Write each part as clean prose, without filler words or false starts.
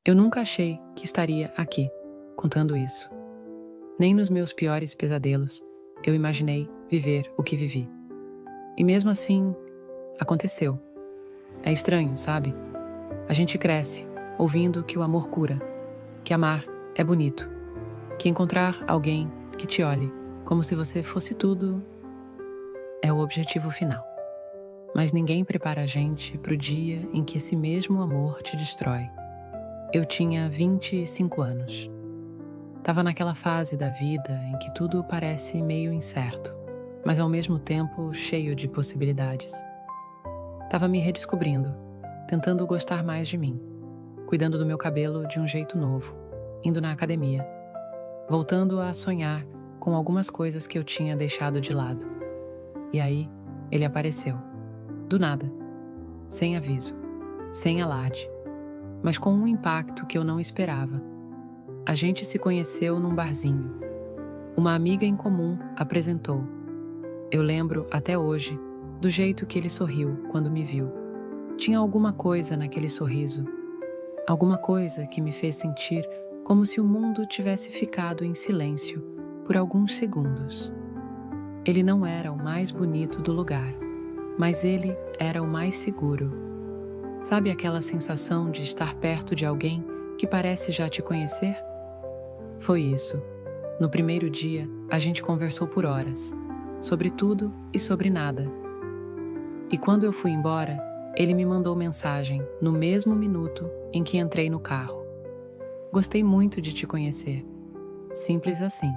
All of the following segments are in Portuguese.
Eu nunca achei que estaria aqui, contando isso. Nem nos meus piores pesadelos eu imaginei viver o que vivi. E mesmo assim, aconteceu. É estranho, sabe? A gente cresce ouvindo que o amor cura, que amar é bonito, que encontrar alguém que te olhe como se você fosse tudo é o objetivo final. Mas ninguém prepara a gente para o dia em que esse mesmo amor te destrói. Eu tinha 25 anos. Tava naquela fase da vida em que tudo parece meio incerto, mas ao mesmo tempo cheio de possibilidades. Tava me redescobrindo, tentando gostar mais de mim, cuidando do meu cabelo de um jeito novo, indo na academia, voltando a sonhar com algumas coisas que eu tinha deixado de lado. E aí, ele apareceu. Do nada, sem aviso, sem alarde, mas com um impacto que eu não esperava. A gente se conheceu num barzinho. Uma amiga em comum apresentou. Eu lembro até hoje do jeito que ele sorriu quando me viu. Tinha alguma coisa naquele sorriso, alguma coisa que me fez sentir como se o mundo tivesse ficado em silêncio por alguns segundos. Ele não era o mais bonito do lugar, mas ele era o mais seguro. Sabe aquela sensação de estar perto de alguém que parece já te conhecer? Foi isso. No primeiro dia, a gente conversou por horas, sobre tudo e sobre nada. E quando eu fui embora, ele me mandou mensagem no mesmo minuto em que entrei no carro. Gostei muito de te conhecer. Simples assim,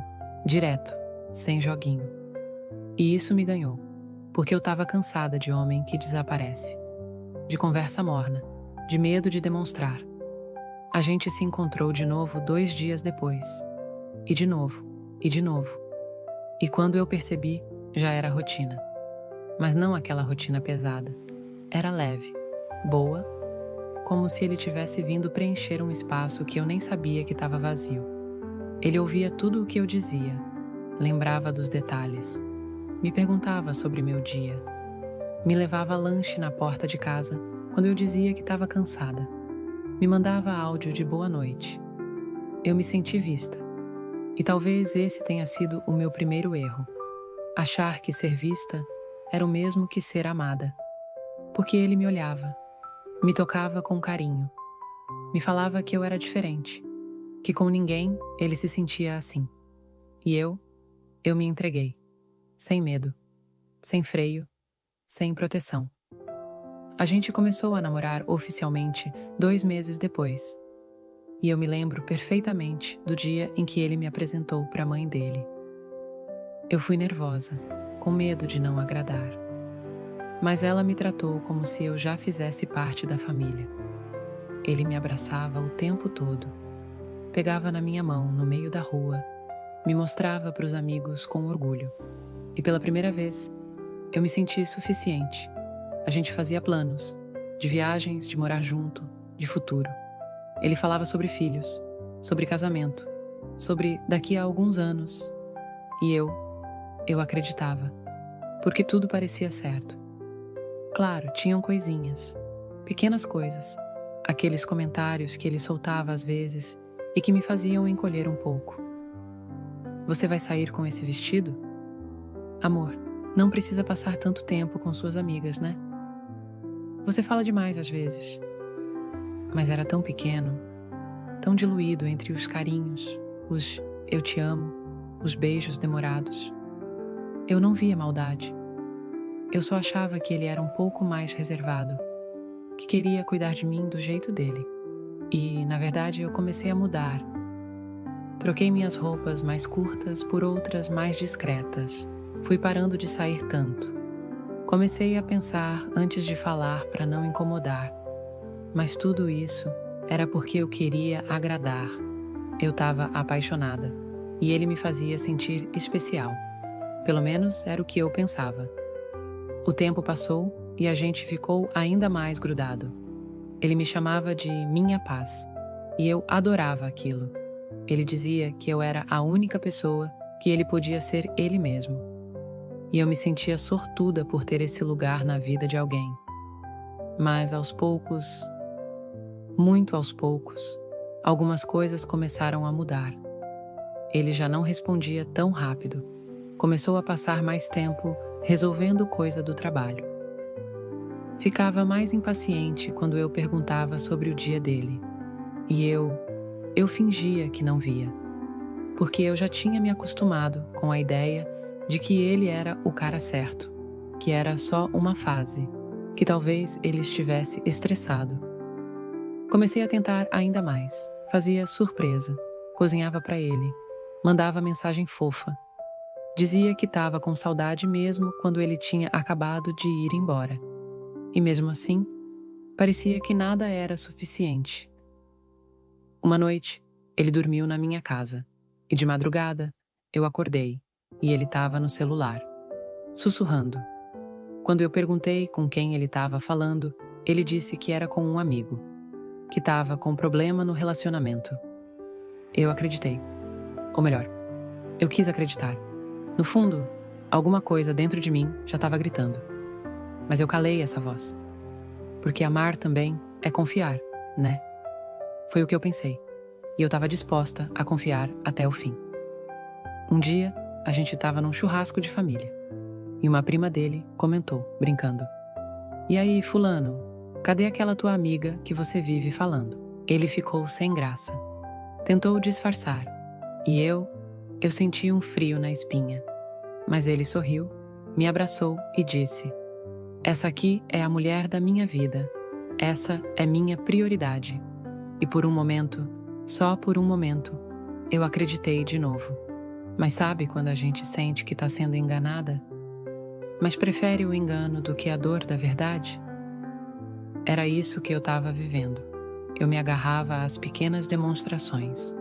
direto, sem joguinho. E isso me ganhou, porque eu estava cansada de homem que desaparece, de conversa morna, de medo de demonstrar. A gente se encontrou de novo 2 dias depois. E de novo, e de novo. E quando eu percebi, já era rotina. Mas não aquela rotina pesada. Era leve, boa, como se ele tivesse vindo preencher um espaço que eu nem sabia que estava vazio. Ele ouvia tudo o que eu dizia, lembrava dos detalhes, me perguntava sobre meu dia, me levava lanche na porta de casa quando eu dizia que estava cansada, me mandava áudio de boa noite. Eu me senti vista, e talvez esse tenha sido o meu primeiro erro, achar que ser vista era o mesmo que ser amada, porque ele me olhava, me tocava com carinho, me falava que eu era diferente, que com ninguém ele se sentia assim. E eu me entreguei, sem medo, sem freio, sem proteção. A gente começou a namorar oficialmente 2 meses depois. E eu me lembro perfeitamente do dia em que ele me apresentou para a mãe dele. Eu fui nervosa, com medo de não agradar. Mas ela me tratou como se eu já fizesse parte da família. Ele me abraçava o tempo todo, pegava na minha mão no meio da rua, me mostrava para os amigos com orgulho. E pela primeira vez, eu me senti suficiente. A gente fazia planos, de viagens, de morar junto, de futuro. Ele falava sobre filhos, sobre casamento, sobre daqui a alguns anos. E eu acreditava, porque tudo parecia certo. Claro, tinham coisinhas, pequenas coisas, aqueles comentários que ele soltava às vezes e que me faziam encolher um pouco. Você vai sair com esse vestido? Amor, não precisa passar tanto tempo com suas amigas, né? Você fala demais às vezes. Mas era tão pequeno, tão diluído entre os carinhos, os eu te amo, os beijos demorados. Eu não via maldade. Eu só achava que ele era um pouco mais reservado, que queria cuidar de mim do jeito dele. E, na verdade, eu comecei a mudar. Troquei minhas roupas mais curtas por outras mais discretas. Fui parando de sair tanto. Comecei a pensar antes de falar para não incomodar. Mas tudo isso era porque eu queria agradar. Eu estava apaixonada e ele me fazia sentir especial. Pelo menos era o que eu pensava. O tempo passou e a gente ficou ainda mais grudado. Ele me chamava de minha paz e eu adorava aquilo. Ele dizia que eu era a única pessoa que ele podia ser ele mesmo. E eu me sentia sortuda por ter esse lugar na vida de alguém. Mas aos poucos, muito aos poucos, algumas coisas começaram a mudar. Ele já não respondia tão rápido. Começou a passar mais tempo resolvendo coisa do trabalho. Ficava mais impaciente quando eu perguntava sobre o dia dele. E eu fingia que não via, porque eu já tinha me acostumado com a ideia de que ele era o cara certo, que era só uma fase, que talvez ele estivesse estressado. Comecei a tentar ainda mais. Fazia surpresa, cozinhava para ele, mandava mensagem fofa. Dizia que estava com saudade mesmo quando ele tinha acabado de ir embora. E mesmo assim, parecia que nada era suficiente. Uma noite, ele dormiu na minha casa, e de madrugada, eu acordei, e ele estava no celular, sussurrando. Quando eu perguntei com quem ele estava falando, ele disse que era com um amigo, que estava com problema no relacionamento. Eu acreditei. Ou melhor, eu quis acreditar. No fundo, alguma coisa dentro de mim já estava gritando. Mas eu calei essa voz. Porque amar também é confiar, né? Foi o que eu pensei. E eu estava disposta a confiar até o fim. Um dia, a gente estava num churrasco de família. E uma prima dele comentou, brincando: "E aí, fulano, cadê aquela tua amiga que você vive falando?" Ele ficou sem graça. Tentou disfarçar. E eu senti um frio na espinha. Mas ele sorriu, me abraçou e disse: "Essa aqui é a mulher da minha vida. Essa é minha prioridade." E por um momento, só por um momento, eu acreditei de novo. Mas sabe quando a gente sente que está sendo enganada? Mas prefere o engano do que a dor da verdade? Era isso que eu estava vivendo. Eu me agarrava às pequenas demonstrações,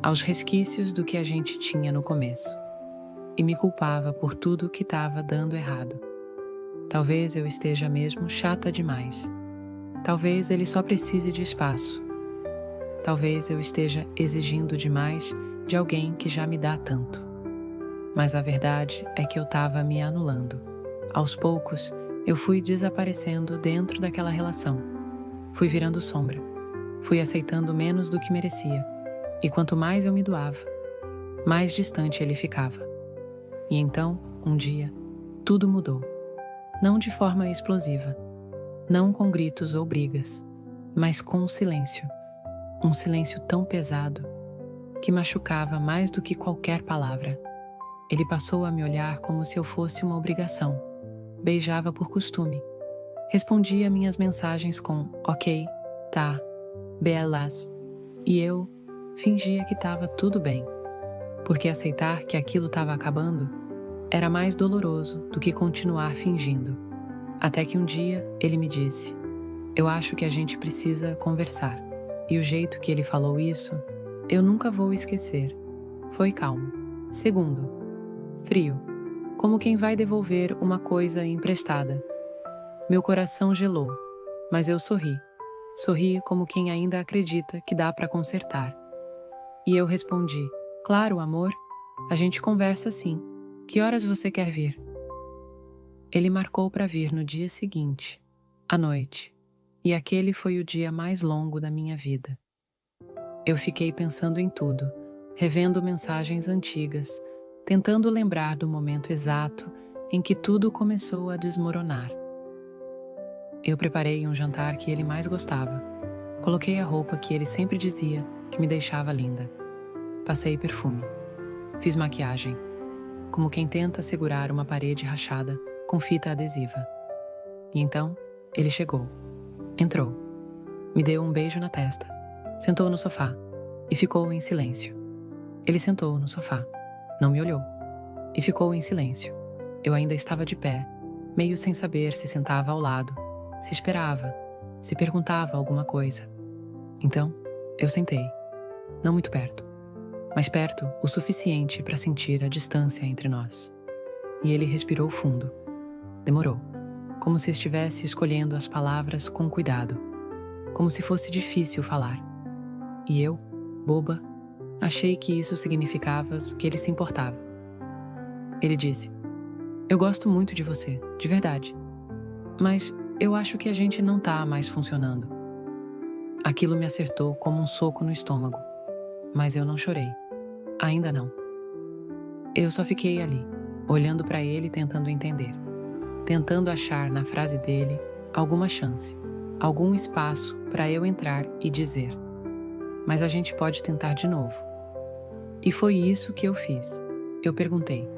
aos resquícios do que a gente tinha no começo, e me culpava por tudo que estava dando errado. Talvez eu esteja mesmo chata demais. Talvez ele só precise de espaço. Talvez eu esteja exigindo demais de alguém que já me dá tanto. Mas a verdade é que eu estava me anulando. Aos poucos, eu fui desaparecendo dentro daquela relação. Fui virando sombra. Fui aceitando menos do que merecia. E quanto mais eu me doava, mais distante ele ficava. E então, um dia, tudo mudou. Não de forma explosiva. Não com gritos ou brigas, mas com um silêncio. Um silêncio tão pesado que machucava mais do que qualquer palavra. Ele passou a me olhar como se eu fosse uma obrigação. Beijava por costume. Respondia minhas mensagens com ok, tá, belas. E eu fingia que estava tudo bem. Porque aceitar que aquilo estava acabando era mais doloroso do que continuar fingindo. Até que um dia ele me disse: "Eu acho que a gente precisa conversar." E o jeito que ele falou isso, eu nunca vou esquecer. Foi calmo. Segundo, frio, como quem vai devolver uma coisa emprestada. Meu coração gelou, mas eu sorri. Sorri como quem ainda acredita que dá para consertar. E eu respondi: "Claro, amor, a gente conversa sim. Que horas você quer vir?" Ele marcou para vir no dia seguinte, à noite, e aquele foi o dia mais longo da minha vida. Eu fiquei pensando em tudo, revendo mensagens antigas, tentando lembrar do momento exato em que tudo começou a desmoronar. Eu preparei um jantar que ele mais gostava. Coloquei a roupa que ele sempre dizia que me deixava linda. Passei perfume. Fiz maquiagem, como quem tenta segurar uma parede rachada com fita adesiva. E então, ele chegou. Entrou. Me deu um beijo na testa. Sentou no sofá e ficou em silêncio. Ele sentou no sofá. Não me olhou. E ficou em silêncio. Eu ainda estava de pé, meio sem saber se sentava ao lado, se esperava, se perguntava alguma coisa. Então, eu sentei. Não muito perto, mas perto o suficiente para sentir a distância entre nós. E ele respirou fundo. Demorou, como se estivesse escolhendo as palavras com cuidado, como se fosse difícil falar. E eu, boba, achei que isso significava que ele se importava. Ele disse: "Eu gosto muito de você, de verdade. Mas eu acho que a gente não tá mais funcionando." Aquilo me acertou como um soco no estômago. Mas eu não chorei. Ainda não. Eu só fiquei ali, olhando para ele, tentando entender. Tentando achar na frase dele alguma chance, algum espaço para eu entrar e dizer: mas a gente pode tentar de novo. E foi isso que eu fiz. Eu perguntei: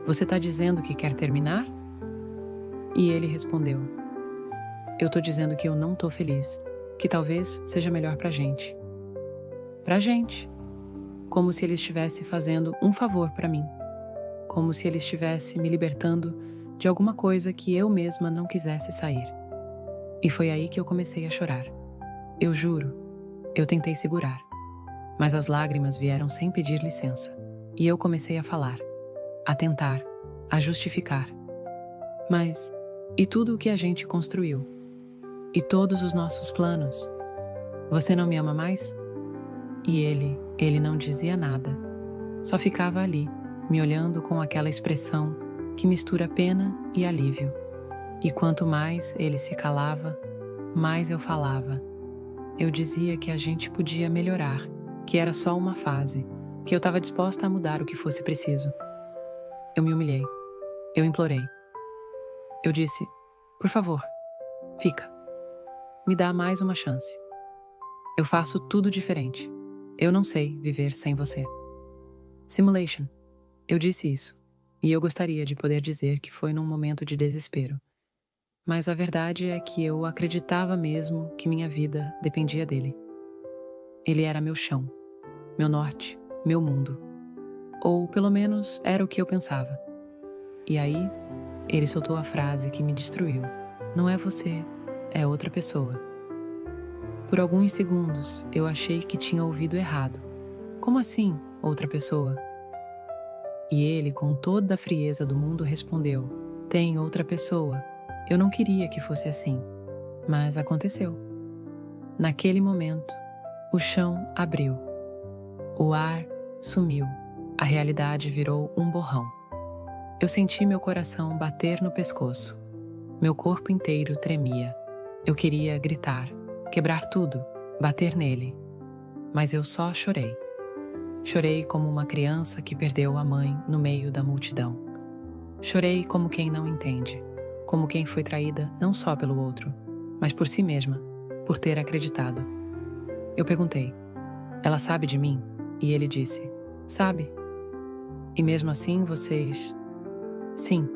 você tá dizendo que quer terminar? E ele respondeu: eu tô dizendo que eu não tô feliz, que talvez seja melhor pra gente. Pra gente. Como se ele estivesse fazendo um favor pra mim. Como se ele estivesse me libertando de alguma coisa que eu mesma não quisesse sair. E foi aí que eu comecei a chorar. Eu juro, eu tentei segurar. Mas as lágrimas vieram sem pedir licença. E eu comecei a falar, a tentar, a justificar. Mas, e tudo o que a gente construiu? E todos os nossos planos? Você não me ama mais? E ele não dizia nada. Só ficava ali, me olhando com aquela expressão que mistura pena e alívio. E quanto mais ele se calava, mais eu falava. Eu dizia que a gente podia melhorar, que era só uma fase, que eu estava disposta a mudar o que fosse preciso. Eu me humilhei. Eu implorei. Eu disse: por favor, fica. Me dá mais uma chance. Eu faço tudo diferente. Eu não sei viver sem você. Simulation. Eu disse isso. E eu gostaria de poder dizer que foi num momento de desespero. Mas a verdade é que eu acreditava mesmo que minha vida dependia dele. Ele era meu chão, meu norte, meu mundo. Ou pelo menos era o que eu pensava. E aí, ele soltou a frase que me destruiu. Não é você, é outra pessoa. Por alguns segundos, eu achei que tinha ouvido errado. Como assim, outra pessoa? E ele, com toda a frieza do mundo, respondeu: tem outra pessoa. Eu não queria que fosse assim, mas aconteceu. Naquele momento, o chão abriu. O ar sumiu. A realidade virou um borrão. Eu senti meu coração bater no pescoço. Meu corpo inteiro tremia. Eu queria gritar, quebrar tudo, bater nele. Mas eu só chorei. Chorei como uma criança que perdeu a mãe no meio da multidão. Chorei como quem não entende, como quem foi traída não só pelo outro, mas por si mesma, por ter acreditado. Eu perguntei: ela sabe de mim? E ele disse: sabe. E mesmo assim vocês... Sim,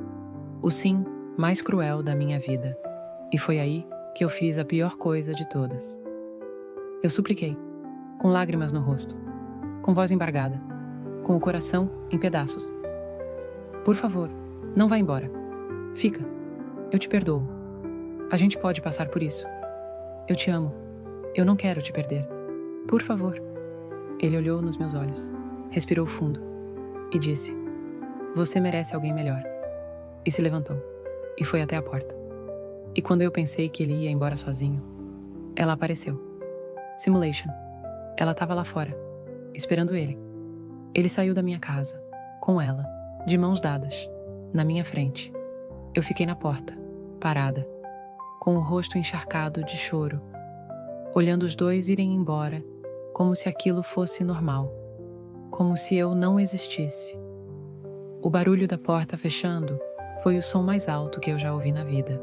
o sim mais cruel da minha vida. E foi aí que eu fiz a pior coisa de todas. Eu supliquei, com lágrimas no rosto, com voz embargada, com o coração em pedaços. Por favor, não vá embora. Fica. Eu te perdoo. A gente pode passar por isso. Eu te amo. Eu não quero te perder. Por favor. Ele olhou nos meus olhos, respirou fundo e disse: você merece alguém melhor. E se levantou e foi até a porta. E quando eu pensei que ele ia embora sozinho, ela apareceu. Simulation. Ela estava lá fora, esperando ele. Ele saiu da minha casa, com ela, de mãos dadas, na minha frente. Eu fiquei na porta, parada, com o rosto encharcado de choro, olhando os dois irem embora, como se aquilo fosse normal, como se eu não existisse. O barulho da porta fechando foi o som mais alto que eu já ouvi na vida.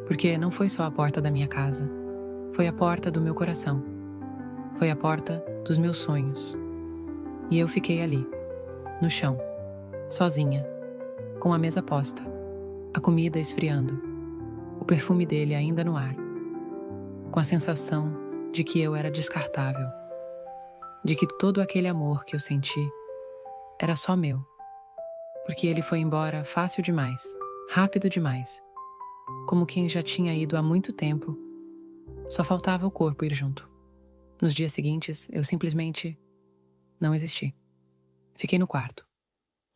Porque não foi só a porta da minha casa, foi a porta do meu coração, foi a porta dos meus sonhos. E eu fiquei ali, no chão, sozinha, com a mesa posta, a comida esfriando, o perfume dele ainda no ar, com a sensação de que eu era descartável, de que todo aquele amor que eu senti era só meu, porque ele foi embora fácil demais, rápido demais, como quem já tinha ido há muito tempo, só faltava o corpo ir junto. Nos dias seguintes, eu simplesmente não existi. Fiquei no quarto,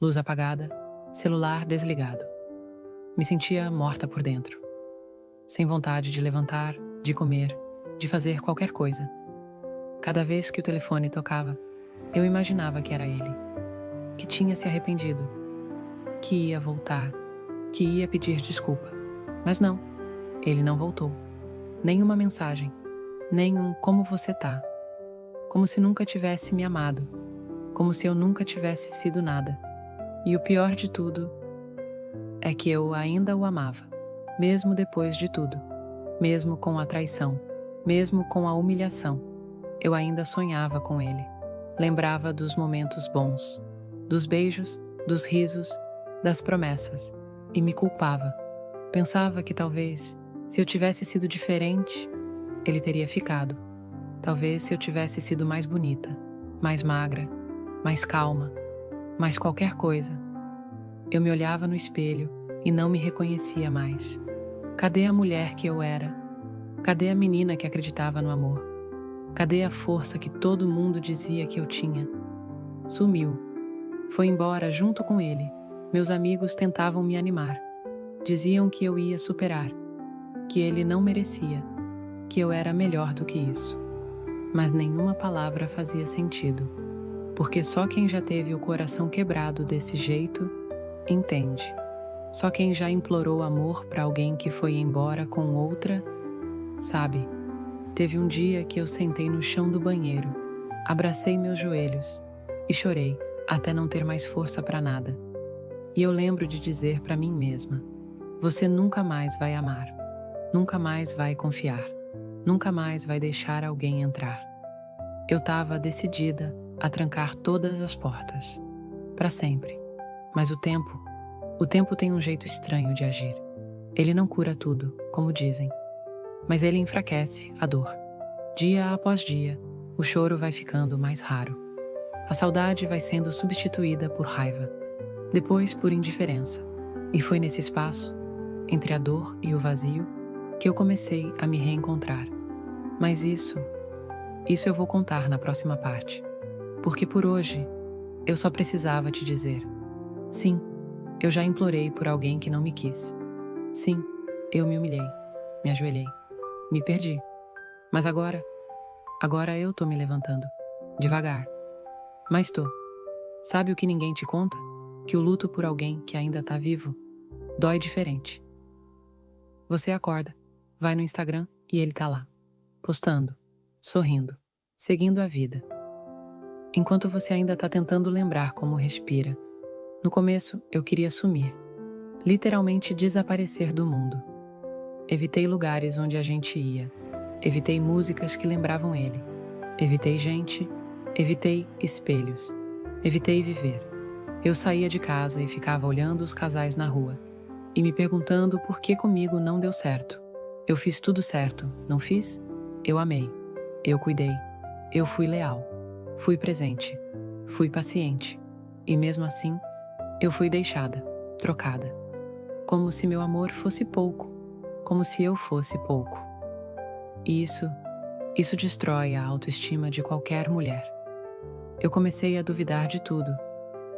luz apagada, celular desligado. Me sentia morta por dentro, sem vontade de levantar, de comer, de fazer qualquer coisa. Cada vez que o telefone tocava, eu imaginava que era ele, que tinha se arrependido, que ia voltar, que ia pedir desculpa. Mas não, ele não voltou. Nem uma mensagem, nem um como você tá. Como se nunca tivesse me amado, como se eu nunca tivesse sido nada. E o pior de tudo é que eu ainda o amava, mesmo depois de tudo, mesmo com a traição, mesmo com a humilhação. Eu ainda sonhava com ele, lembrava dos momentos bons, dos beijos, dos risos, das promessas, e me culpava. Pensava que talvez, se eu tivesse sido diferente, ele teria ficado. Talvez se eu tivesse sido mais bonita, mais magra, mais calma, mais qualquer coisa. Eu me olhava no espelho e não me reconhecia mais. Cadê a mulher que eu era? Cadê a menina que acreditava no amor? Cadê a força que todo mundo dizia que eu tinha? Sumiu. Foi embora junto com ele. Meus amigos tentavam me animar. Diziam que eu ia superar, que ele não merecia, que eu era melhor do que isso. Mas nenhuma palavra fazia sentido, porque só quem já teve o coração quebrado desse jeito entende. Só quem já implorou amor para alguém que foi embora com outra, sabe. Teve um dia que eu sentei no chão do banheiro, abracei meus joelhos e chorei até não ter mais força para nada. E eu lembro de dizer para mim mesma: você nunca mais vai amar, nunca mais vai confiar, nunca mais vai deixar alguém entrar. Eu estava decidida a trancar todas as portas, para sempre. Mas o tempo tem um jeito estranho de agir. Ele não cura tudo, como dizem, mas ele enfraquece a dor. Dia após dia, o choro vai ficando mais raro. A saudade vai sendo substituída por raiva, depois por indiferença. E foi nesse espaço, entre a dor e o vazio, que eu comecei a me reencontrar. Mas isso eu vou contar na próxima parte. Porque por hoje, eu só precisava te dizer: sim, eu já implorei por alguém que não me quis. Sim, eu me humilhei, me ajoelhei, me perdi. Mas agora eu tô me levantando, devagar. Mas tô. Sabe o que ninguém te conta? Que o luto por alguém que ainda tá vivo dói diferente. Você acorda, vai no Instagram e ele tá lá, postando, sorrindo, seguindo a vida. Enquanto você ainda tá tentando lembrar como respira. No começo, eu queria sumir, literalmente desaparecer do mundo. Evitei lugares onde a gente ia, evitei músicas que lembravam ele, evitei gente, evitei espelhos, evitei viver. Eu saía de casa e ficava olhando os casais na rua e me perguntando por que comigo não deu certo. Eu fiz tudo certo, não fiz? Eu amei, eu cuidei, eu fui leal, fui presente, fui paciente e mesmo assim eu fui deixada, trocada. Como se meu amor fosse pouco, como se eu fosse pouco. E isso destrói a autoestima de qualquer mulher. Eu comecei a duvidar de tudo.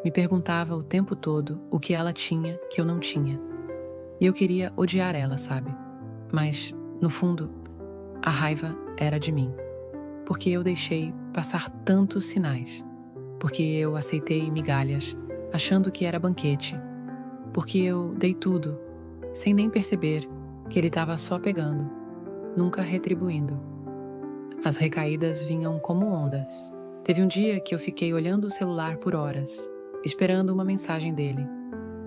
Me perguntava o tempo todo o que ela tinha que eu não tinha. E eu queria odiar ela, sabe? Mas, no fundo, a raiva era de mim. Porque eu deixei passar tantos sinais. Porque eu aceitei migalhas, achando que era banquete. Porque eu dei tudo, sem nem perceber que ele estava só pegando, nunca retribuindo. As recaídas vinham como ondas. Teve um dia que eu fiquei olhando o celular por horas, esperando uma mensagem dele.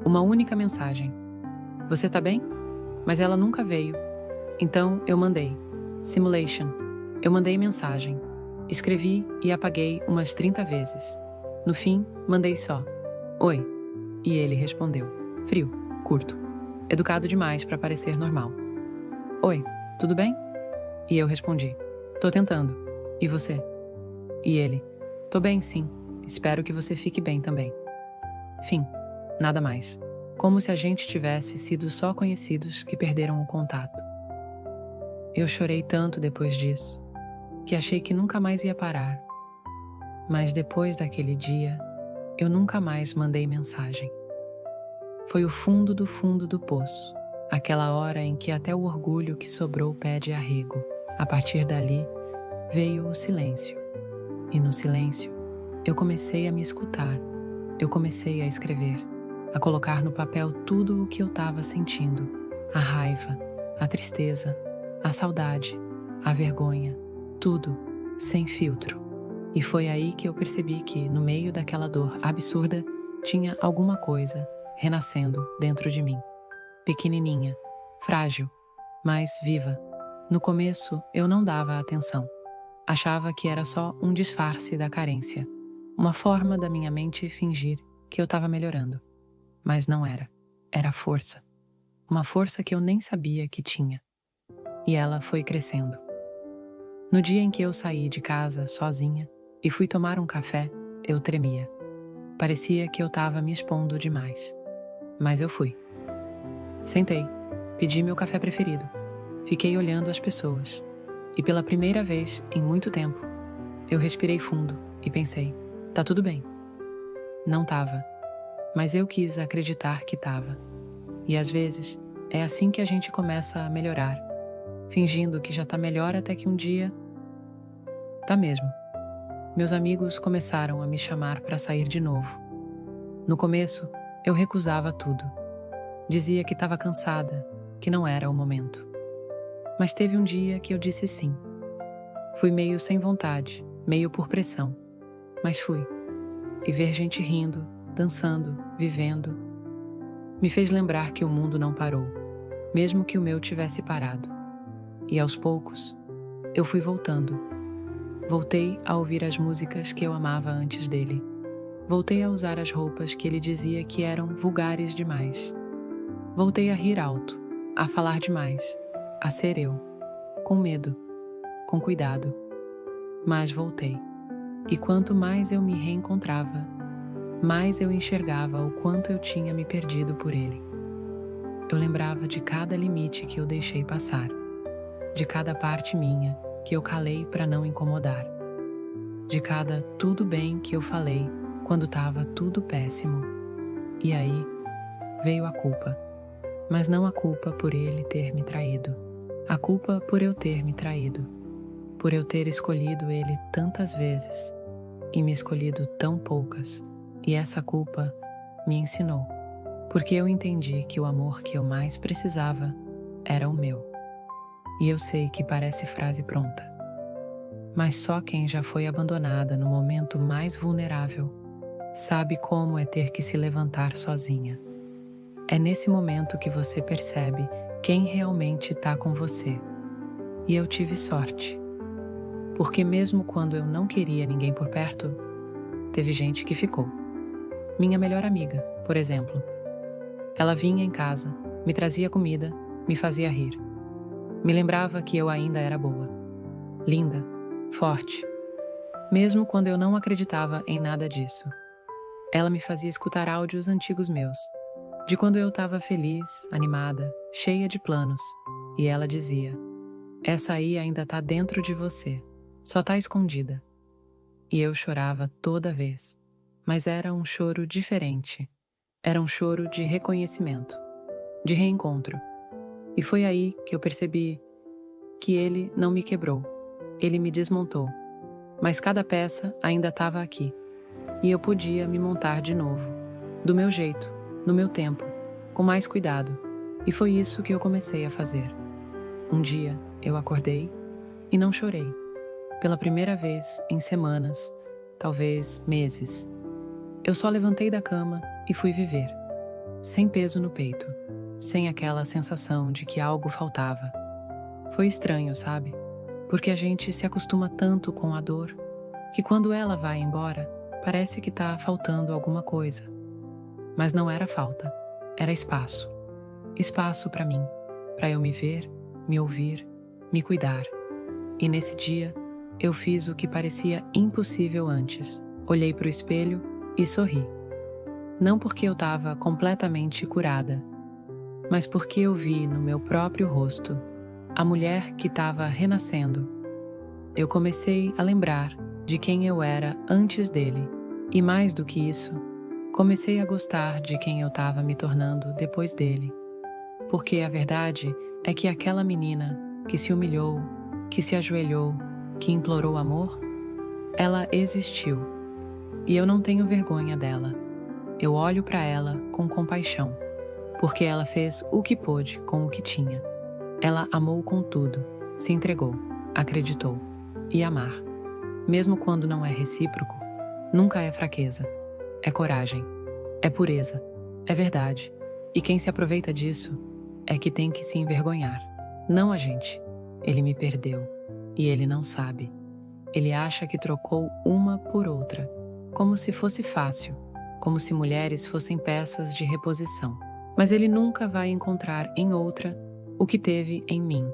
Uma única mensagem. Você tá bem? Mas ela nunca veio. Então eu mandei. Simulation. Eu mandei mensagem. Escrevi e apaguei umas 30 vezes. No fim, mandei só: oi. E ele respondeu. Frio, curto. Educado demais para parecer normal. Oi, tudo bem? E eu respondi. Tô tentando. E você? E ele. Tô bem, sim. Espero que você fique bem também. Fim. Nada mais. Como se a gente tivesse sido só conhecidos que perderam o contato. Eu chorei tanto depois disso, que achei que nunca mais ia parar. Mas depois daquele dia, eu nunca mais mandei mensagem. Foi o fundo do poço, aquela hora em que até o orgulho que sobrou pede arrego. A partir dali, veio o silêncio. E no silêncio, eu comecei a me escutar. Eu comecei a escrever, a colocar no papel tudo o que eu estava sentindo. A raiva, a tristeza, a saudade, a vergonha, tudo, sem filtro. E foi aí que eu percebi que, no meio daquela dor absurda, tinha alguma coisa renascendo dentro de mim. Pequenininha, frágil, mas viva. No começo, eu não dava atenção. Achava que era só um disfarce da carência, uma forma da minha mente fingir que eu estava melhorando. Mas não era. Era força. Uma força que eu nem sabia que tinha. E ela foi crescendo. No dia em que eu saí de casa sozinha e fui tomar um café, eu tremia. Parecia que eu estava me expondo demais. Mas eu fui. Sentei, pedi meu café preferido. Fiquei olhando as pessoas. E pela primeira vez em muito tempo, eu respirei fundo e pensei, tá tudo bem. Não tava, mas eu quis acreditar que tava. E às vezes, é assim que a gente começa a melhorar, fingindo que já tá melhor até que um dia... Tá mesmo. Meus amigos começaram a me chamar para sair de novo. No começo, eu recusava tudo. Dizia que estava cansada, que não era o momento. Mas teve um dia que eu disse sim. Fui meio sem vontade, meio por pressão, mas fui. E ver gente rindo, dançando, vivendo, me fez lembrar que o mundo não parou, mesmo que o meu tivesse parado. E aos poucos, eu fui voltando. Voltei a ouvir as músicas que eu amava antes dele. Voltei a usar as roupas que ele dizia que eram vulgares demais. Voltei a rir alto, a falar demais, a ser eu, com medo, com cuidado. Mas voltei. E quanto mais eu me reencontrava, mais eu enxergava o quanto eu tinha me perdido por ele. Eu lembrava de cada limite que eu deixei passar, de cada parte minha que eu calei para não incomodar, de cada tudo bem que eu falei quando estava tudo péssimo. E aí veio a culpa, mas não a culpa por ele ter me traído, a culpa por eu ter me traído, por eu ter escolhido ele tantas vezes e me escolhido tão poucas. E essa culpa me ensinou, porque eu entendi que o amor que eu mais precisava era o meu. E eu sei que parece frase pronta, mas só quem já foi abandonada no momento mais vulnerável sabe como é ter que se levantar sozinha. É nesse momento que você percebe quem realmente está com você. E eu tive sorte, porque mesmo quando eu não queria ninguém por perto, teve gente que ficou. Minha melhor amiga, por exemplo. Ela vinha em casa, me trazia comida, me fazia rir. Me lembrava que eu ainda era boa, linda, forte, mesmo quando eu não acreditava em nada disso. Ela me fazia escutar áudios antigos meus, de quando eu estava feliz, animada, cheia de planos, e ela dizia, essa aí ainda está dentro de você, só está escondida. E eu chorava toda vez, mas era um choro diferente, era um choro de reconhecimento, de reencontro. E foi aí que eu percebi que ele não me quebrou, ele me desmontou, mas cada peça ainda estava aqui, e eu podia me montar de novo, do meu jeito, no meu tempo, com mais cuidado, e foi isso que eu comecei a fazer. Um dia eu acordei e não chorei, pela primeira vez em semanas, talvez meses. Eu só levantei da cama e fui viver, sem peso no peito, sem aquela sensação de que algo faltava. Foi estranho, sabe? Porque a gente se acostuma tanto com a dor, que quando ela vai embora, parece que tá faltando alguma coisa. Mas não era falta, era espaço. Espaço para mim, para eu me ver, me ouvir, me cuidar. E nesse dia, eu fiz o que parecia impossível antes. Olhei para o espelho e sorri. Não porque eu estava completamente curada, mas porque eu vi no meu próprio rosto a mulher que estava renascendo. Eu comecei a lembrar de quem eu era antes dele, e mais do que isso, comecei a gostar de quem eu estava me tornando depois dele. Porque a verdade é que aquela menina que se humilhou, que se ajoelhou, que implorou amor, ela existiu. E eu não tenho vergonha dela. Eu olho para ela com compaixão, porque ela fez o que pôde com o que tinha. Ela amou com tudo, se entregou, acreditou. E amar, mesmo quando não é recíproco, nunca é fraqueza. É coragem, é pureza, é verdade. E quem se aproveita disso é que tem que se envergonhar. Não a gente. Ele me perdeu. E ele não sabe. Ele acha que trocou uma por outra, como se fosse fácil, como se mulheres fossem peças de reposição. Mas ele nunca vai encontrar em outra o que teve em mim.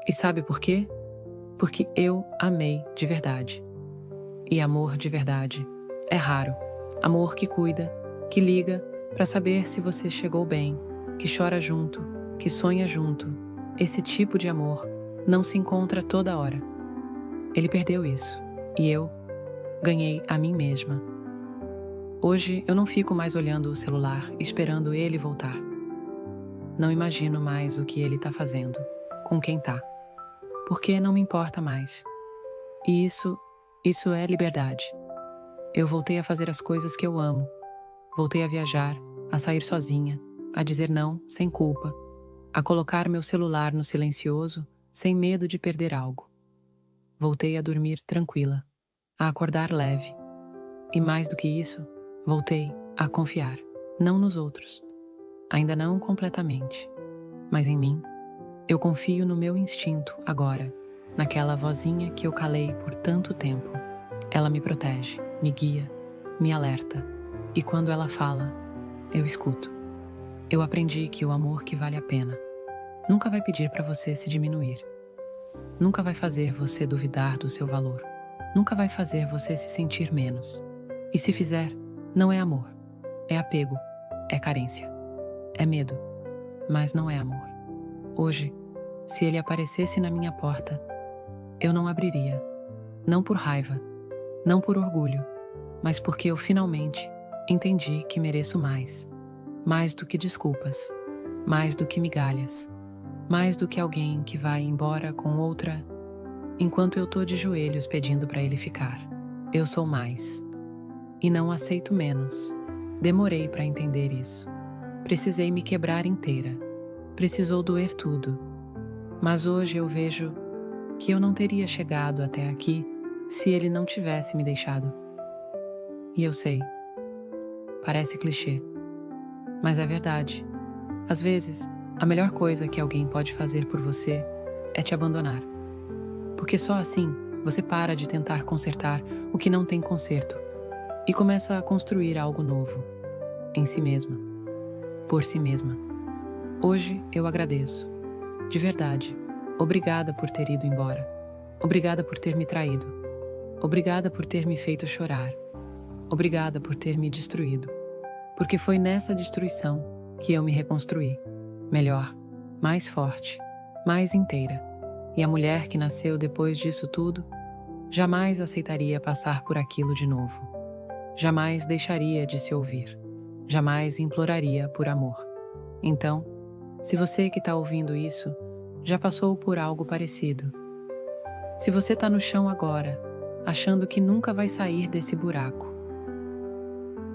E sabe por quê? Porque eu amei de verdade. E amor de verdade é raro. Amor que cuida, que liga para saber se você chegou bem, que chora junto, que sonha junto. Esse tipo de amor não se encontra toda hora. Ele perdeu isso e eu ganhei a mim mesma. Hoje eu não fico mais olhando o celular esperando ele voltar. Não imagino mais o que ele tá fazendo, com quem tá, porque não me importa mais. E isso é liberdade. Eu voltei a fazer as coisas que eu amo. Voltei a viajar, a sair sozinha, a dizer não sem culpa, a colocar meu celular no silencioso sem medo de perder algo. Voltei a dormir tranquila, a acordar leve. E mais do que isso, voltei a confiar, não nos outros, ainda não completamente, mas em mim. Eu confio no meu instinto agora, naquela vozinha que eu calei por tanto tempo. Ela me protege, me guia, me alerta. E quando ela fala, eu escuto. Eu aprendi que o amor que vale a pena nunca vai pedir para você se diminuir. Nunca vai fazer você duvidar do seu valor. Nunca vai fazer você se sentir menos. E se fizer, não é amor. É apego, é carência, é medo, mas não é amor. Hoje, se ele aparecesse na minha porta, eu não abriria. Não por raiva, não por orgulho, mas porque eu finalmente entendi que mereço mais. Mais do que desculpas, mais do que migalhas, mais do que alguém que vai embora com outra, enquanto eu tô de joelhos pedindo para ele ficar. Eu sou mais. E não aceito menos. Demorei para entender isso. Precisei me quebrar inteira. Precisou doer tudo. Mas hoje eu vejo que eu não teria chegado até aqui se ele não tivesse me deixado. E eu sei, parece clichê, mas é verdade. Às vezes, a melhor coisa que alguém pode fazer por você é te abandonar. Porque só assim você para de tentar consertar o que não tem conserto e começa a construir algo novo, em si mesma, por si mesma. Hoje eu agradeço, de verdade. Obrigada por ter ido embora. Obrigada por ter me traído. Obrigada por ter me feito chorar. Obrigada por ter me destruído. Porque foi nessa destruição que eu me reconstruí. Melhor, mais forte, mais inteira. E a mulher que nasceu depois disso tudo jamais aceitaria passar por aquilo de novo. Jamais deixaria de se ouvir. Jamais imploraria por amor. Então, se você que está ouvindo isso já passou por algo parecido, se você está no chão agora, achando que nunca vai sair desse buraco,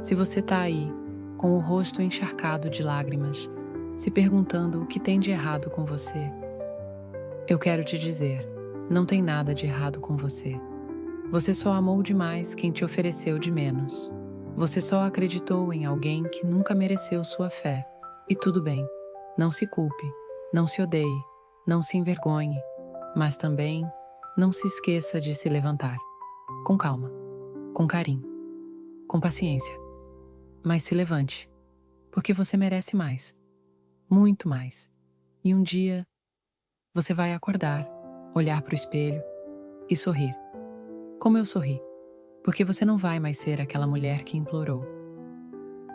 se você está aí, com o rosto encharcado de lágrimas, se perguntando o que tem de errado com você, eu quero te dizer, não tem nada de errado com você. Você só amou demais quem te ofereceu de menos. Você só acreditou em alguém que nunca mereceu sua fé. E tudo bem, não se culpe, não se odeie, não se envergonhe, mas também não se esqueça de se levantar. Com calma, com carinho, com paciência. Mas se levante, porque você merece mais, muito mais. E um dia você vai acordar, olhar para o espelho e sorrir. Como eu sorri, porque você não vai mais ser aquela mulher que implorou.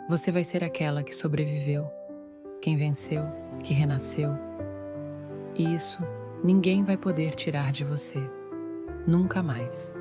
Você vai ser aquela que sobreviveu, quem venceu, que renasceu. E isso ninguém vai poder tirar de você, nunca mais.